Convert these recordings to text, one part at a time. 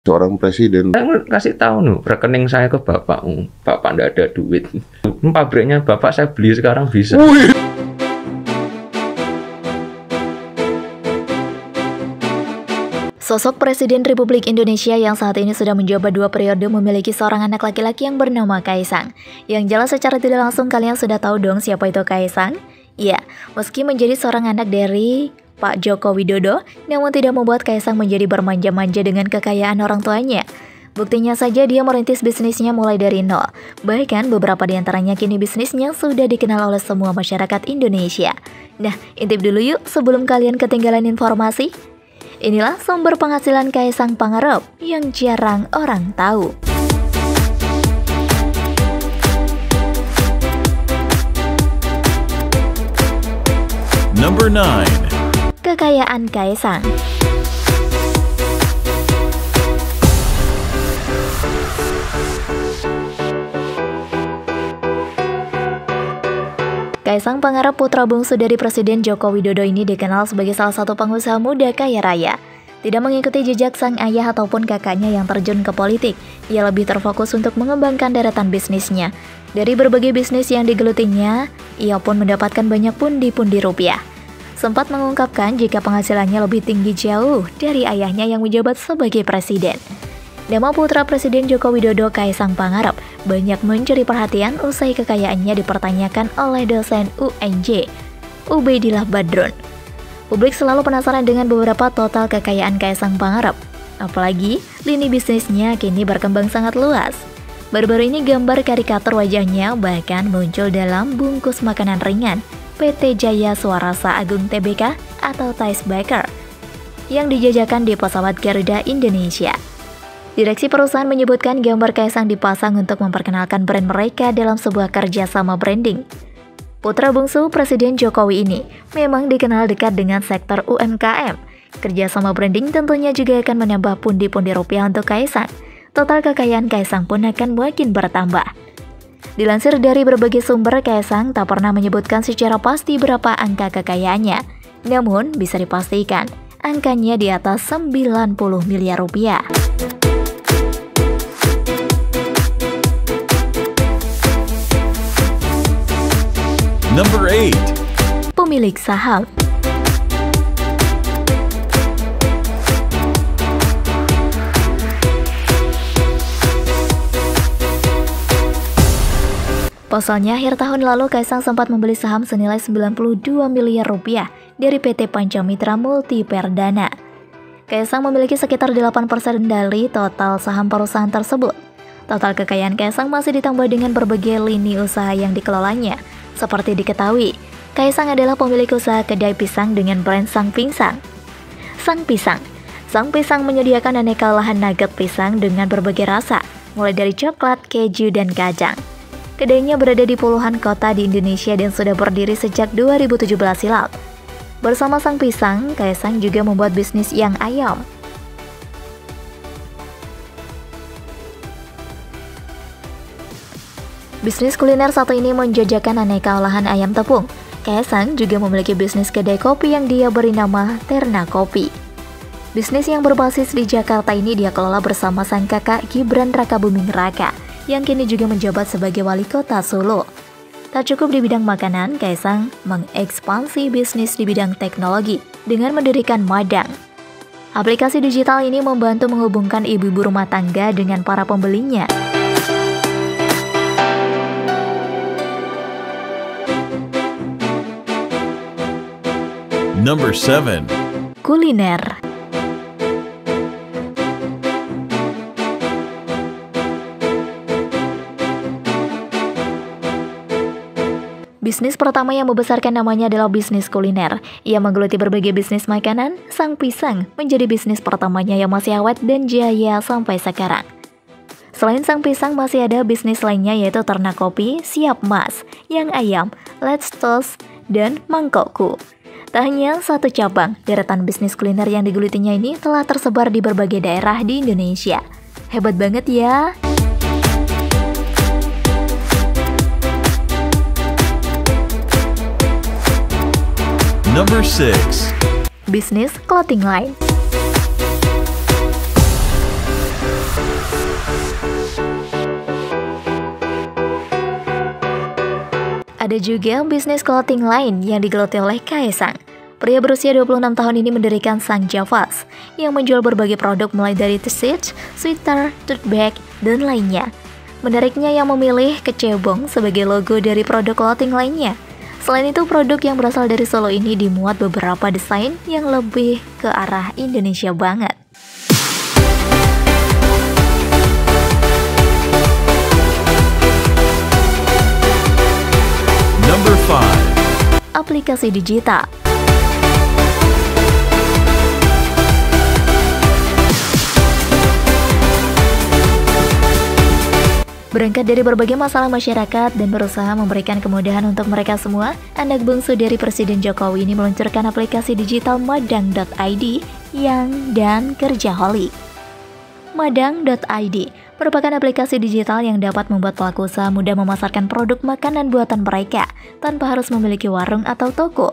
seorang presiden. Saya kasih tahu nih rekening saya ke bapak, bapak ndak ada duit. Pabriknya bapak saya beli sekarang bisa. Sosok Presiden Republik Indonesia yang saat ini sudah menjabat 2 periode memiliki seorang anak laki-laki yang bernama Kaisang. Yang jelas secara tidak langsung kalian sudah tahu dong siapa itu Kaisang? Ya, meski menjadi seorang anak dari Pak Joko Widodo, namun tidak membuat Kaisang menjadi bermanja-manja dengan kekayaan orang tuanya. Buktinya saja dia merintis bisnisnya mulai dari nol. Bahkan beberapa di antaranya kini bisnisnya sudah dikenal oleh semua masyarakat Indonesia. Nah, intip dulu yuk sebelum kalian ketinggalan informasi. Inilah sumber penghasilan Kaisang Pangarep yang jarang orang tahu. Number 9. Kekayaan Kaisang. Kaisang Pangarep, putra bungsu dari Presiden Joko Widodo ini dikenal sebagai salah satu pengusaha muda kaya raya. Tidak mengikuti jejak sang ayah ataupun kakaknya yang terjun ke politik, ia lebih terfokus untuk mengembangkan deretan bisnisnya. Dari berbagai bisnis yang digelutinya, ia pun mendapatkan banyak pundi-pundi rupiah. Sempat mengungkapkan jika penghasilannya lebih tinggi jauh dari ayahnya yang menjabat sebagai presiden. Nama putra Presiden Joko Widodo, Kaisang Pangarep, banyak mencuri perhatian usai kekayaannya dipertanyakan oleh dosen UNJ, Ubaidillah Badrun. Publik selalu penasaran dengan beberapa total kekayaan Kaisang Pangarep. Apalagi, lini bisnisnya kini berkembang sangat luas. Baru-baru ini gambar karikatur wajahnya bahkan muncul dalam bungkus makanan ringan PT Jaya Swarasa Agung Tbk atau Thais Baker yang dijajakan di pesawat Garuda Indonesia. Direksi perusahaan menyebutkan gambar Kaisang dipasang untuk memperkenalkan brand mereka dalam sebuah kerjasama branding. Putra bungsu Presiden Jokowi ini memang dikenal dekat dengan sektor UMKM. Kerjasama branding tentunya juga akan menambah pundi-pundi rupiah untuk Kaisang. Total kekayaan Kaisang pun akan makin bertambah. Dilansir dari berbagai sumber, Kaisang tak pernah menyebutkan secara pasti berapa angka kekayaannya. Namun, bisa dipastikan, angkanya di atas 90 miliar rupiah. Number 8. Pemilik saham. Pasalnya, akhir tahun lalu Kaisang sempat membeli saham senilai 92 miliar rupiah dari PT Pancamitra Multi Perdana. Kaisang memiliki sekitar 8% dari total saham perusahaan tersebut. Total kekayaan Kaisang masih ditambah dengan berbagai lini usaha yang dikelolanya. Seperti diketahui, Kaisang adalah pemilik usaha kedai pisang dengan brand Sang Pisang. Sang Pisang menyediakan aneka olahan nugget pisang dengan berbagai rasa, mulai dari coklat, keju, dan kacang. Kedainya berada di puluhan kota di Indonesia dan sudah berdiri sejak 2017 silam. Bersama Sang Pisang, Kaisang juga membuat bisnis yang ayam. Bisnis kuliner satu ini menjajakan aneka olahan ayam tepung. Kaisang juga memiliki bisnis kedai kopi yang dia beri nama Terna Kopi. Bisnis yang berbasis di Jakarta ini dia kelola bersama sang kakak Gibran Rakabuming Raka, yang kini juga menjabat sebagai wali kota Solo. Tak cukup di bidang makanan, Kaisang mengekspansi bisnis di bidang teknologi dengan mendirikan Madang. Aplikasi digital ini membantu menghubungkan ibu-ibu rumah tangga dengan para pembelinya. Number 7. Kuliner. Bisnis pertama yang membesarkan namanya adalah bisnis kuliner. Ia menggeluti berbagai bisnis makanan. Sang Pisang menjadi bisnis pertamanya yang masih awet dan jaya sampai sekarang. Selain Sang Pisang, masih ada bisnis lainnya yaitu Ternak Kopi, Siap Mas, Yang Ayam, Let's Toast, dan Mangkokku. Tak hanya satu cabang, deretan bisnis kuliner yang digelutinya ini telah tersebar di berbagai daerah di Indonesia. Hebat banget ya! Number 6. Bisnis clothing line. Ada juga bisnis clothing lain yang digeluti oleh Kaesang. Pria berusia 26 tahun ini mendirikan Sang Javas yang menjual berbagai produk mulai dari t-shirt, sweater, tote bag, dan lainnya. Menariknya yang memilih kecebong sebagai logo dari produk clothing lainnya. Selain itu, produk yang berasal dari Solo ini dimuat beberapa desain yang lebih ke arah Indonesia banget. Number 5. Aplikasi digital. Berangkat dari berbagai masalah masyarakat dan berusaha memberikan kemudahan untuk mereka semua, anak bungsu dari Presiden Jokowi ini meluncurkan aplikasi digital Madang.id dan Kerjaholic. Madang.id merupakan aplikasi digital yang dapat membuat pelaku usaha mudah memasarkan produk makanan buatan mereka tanpa harus memiliki warung atau toko.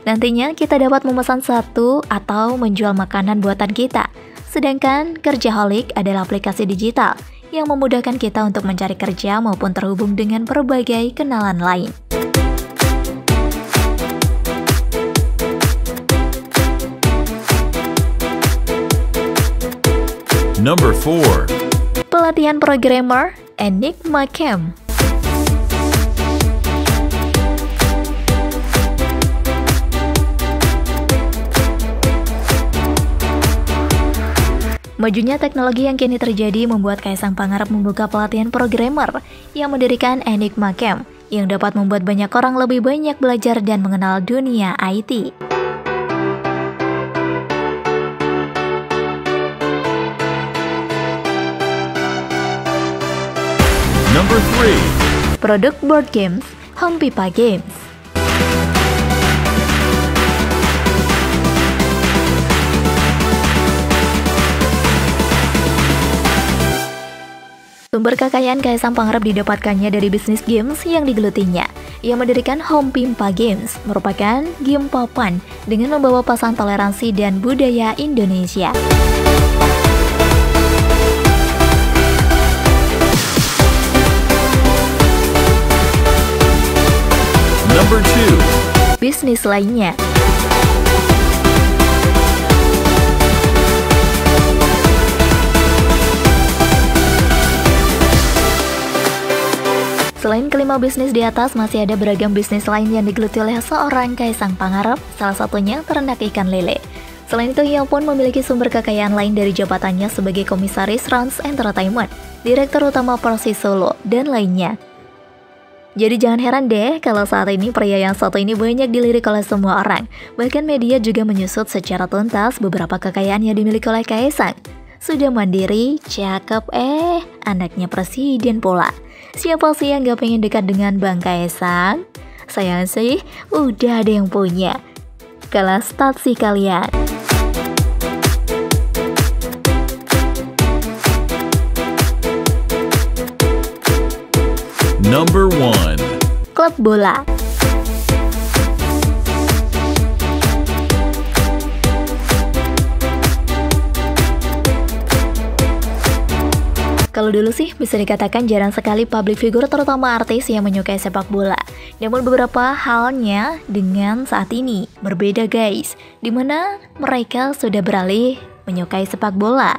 Nantinya kita dapat memesan satu atau menjual makanan buatan kita. Sedangkan Kerjaholic adalah aplikasi digital yang memudahkan kita untuk mencari kerja maupun terhubung dengan berbagai kenalan lain. Number 4. Pelatihan programmer Enigma Camp. Majunya teknologi yang kini terjadi membuat Kaesang Pangarep membuka pelatihan programmer yang mendirikan Enigma Camp yang dapat membuat banyak orang lebih banyak belajar dan mengenal dunia IT. Number 3. Produk board games Homepipa Games. Sumber kekayaan Kaesang Pangarep didapatkannya dari bisnis games yang digelutinya. Ia mendirikan Homepipa Games, merupakan game papan dengan membawa pasan toleransi dan budaya Indonesia. Number 2. Bisnis lainnya. Selain kelima bisnis di atas, masih ada beragam bisnis lain yang digeluti oleh seorang Kaesang Pangarep, salah satunya ternak ikan lele. Selain itu, ia pun memiliki sumber kekayaan lain dari jabatannya sebagai Komisaris Rans Entertainment, Direktur Utama Persis Solo, dan lainnya. Jadi jangan heran deh kalau saat ini pria yang satu ini banyak dilirik oleh semua orang. Bahkan media juga menyusut secara tuntas beberapa kekayaan yang dimiliki oleh Kaesang. Sudah mandiri, cakep, anaknya presiden pula. Siapa sih yang gak pengen dekat dengan Bang Kaesang? Sayang sih, udah ada yang punya. Kelas start sih kalian. Number 1. Klub bola. Kalau dulu sih bisa dikatakan jarang sekali public figure terutama artis yang menyukai sepak bola. Namun beberapa halnya dengan saat ini berbeda guys, dimana mereka sudah beralih menyukai sepak bola.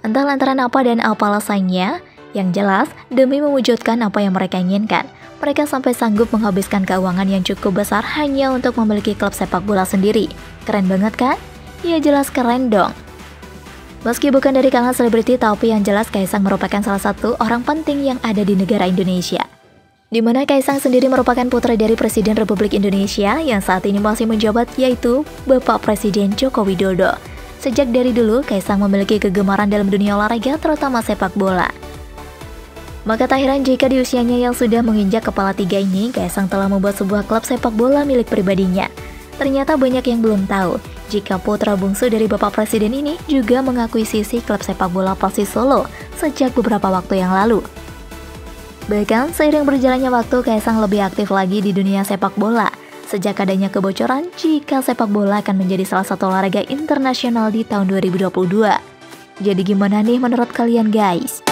Entah lantaran apa dan apa alasannya, yang jelas demi mewujudkan apa yang mereka inginkan, mereka sampai sanggup menghabiskan keuangan yang cukup besar hanya untuk memiliki klub sepak bola sendiri. Keren banget kan? Ya jelas keren dong. Meski bukan dari kalangan selebriti, tapi yang jelas Kaesang merupakan salah satu orang penting yang ada di negara Indonesia. Di mana Kaesang sendiri merupakan putra dari Presiden Republik Indonesia yang saat ini masih menjabat, yaitu Bapak Presiden Joko Widodo. Sejak dari dulu, Kaesang memiliki kegemaran dalam dunia olahraga, terutama sepak bola. Maka tak heran jika di usianya yang sudah menginjak kepala 3 ini, Kaesang telah membuat sebuah klub sepak bola milik pribadinya. Ternyata banyak yang belum tahu jika putra bungsu dari Bapak Presiden ini juga mengakuisisi klub sepak bola Persis Solo sejak beberapa waktu yang lalu. Bahkan seiring berjalannya waktu, Kaesang lebih aktif lagi di dunia sepak bola sejak adanya kebocoran jika sepak bola akan menjadi salah satu olahraga internasional di tahun 2022. Jadi gimana nih menurut kalian guys?